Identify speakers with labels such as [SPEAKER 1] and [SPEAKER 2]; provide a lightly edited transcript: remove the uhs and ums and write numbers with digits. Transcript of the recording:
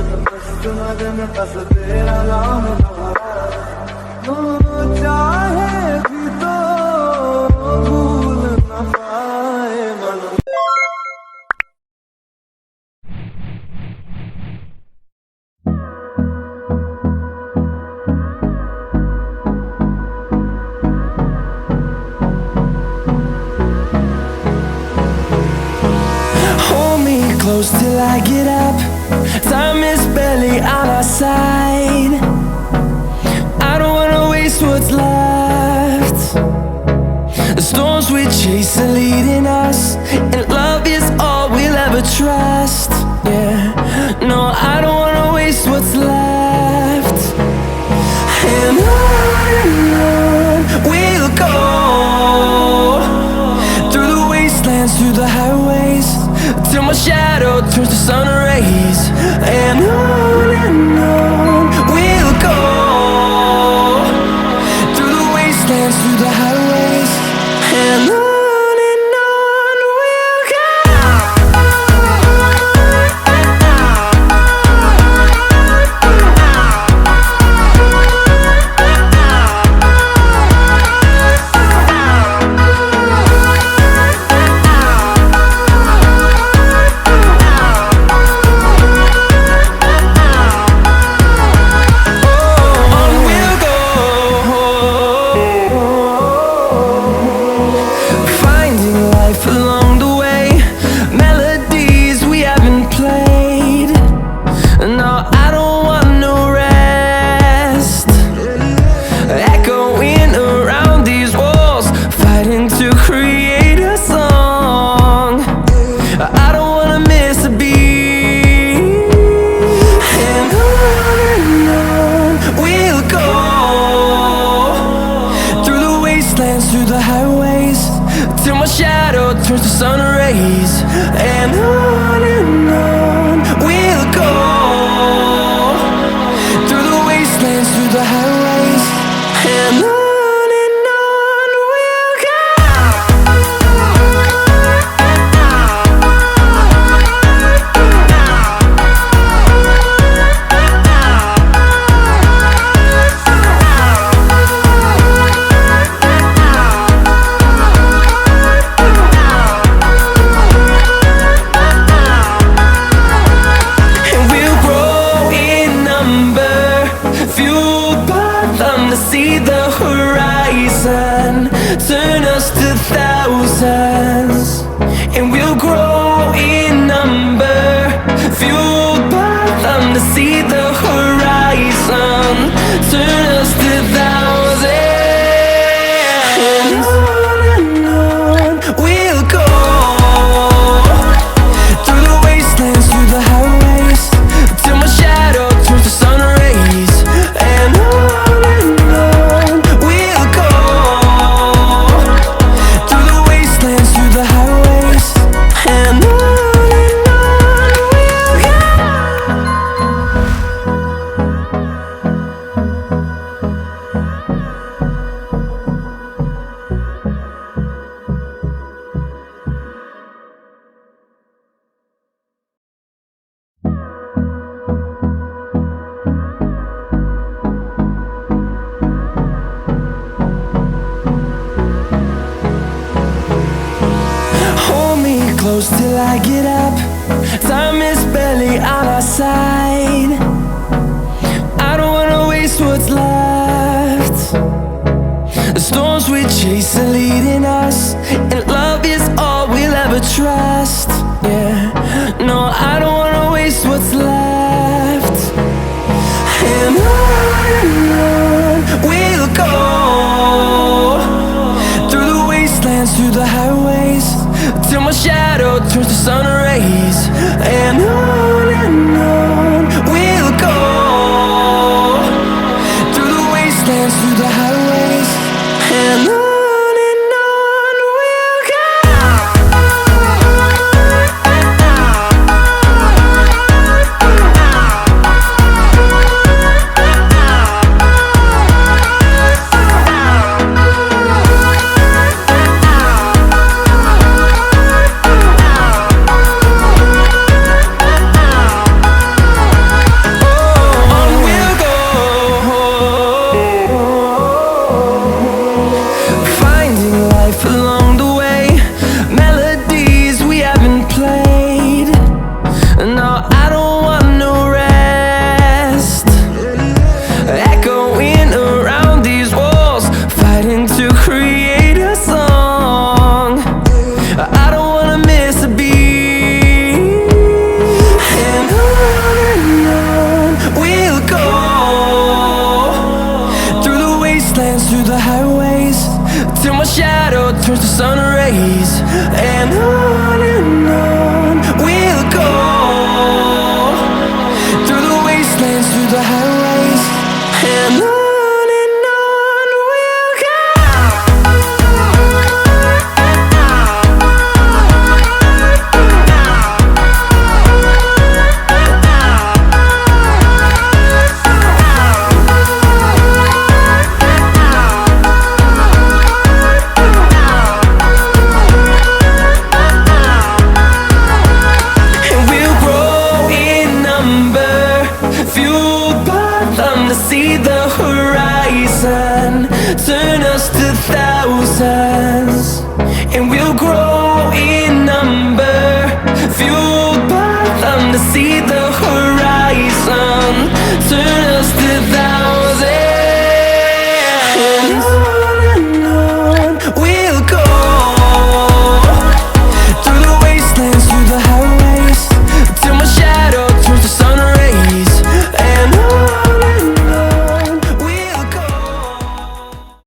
[SPEAKER 1] मस्त मजे में बस तेरा नाम चाहे भी तो भूल न पाए मन।
[SPEAKER 2] Hold me close till I get up. Time is barely on our side. I don't wanna waste what's left. The storms we chase are leading us, and love is all we'll ever trust. Yeah, no, I don't wanna waste what's left. And on we'll go, through the wastelands, through the highways, till my shadow turns to sun rays. And on we'll go, through the wastelands, through the highways, and on we'll go. Through the highways, till my shadow turns to sun rays. And on we'll go, through the wastelands, through the highways, and on we'll go. See the horizon, turn us to thousands, and we'll grow in number, fueled by them to see the horizon, turn us to thousands, and on we'll go, through the wastelands, through the highways, till my shadow turns to sun rays. And close till I get up. Time is barely on our side. I don't wanna waste what's left. The storms we chase are leading us, and love is all we'll ever trust. Yeah, no, I don't wanna waste what's left. And on we'll go, through the wastelands, through the highways, till my shadow turns to sun rays. And on we'll go, through the wastelands, through the highways, and on we'll go. see the horizon. Turn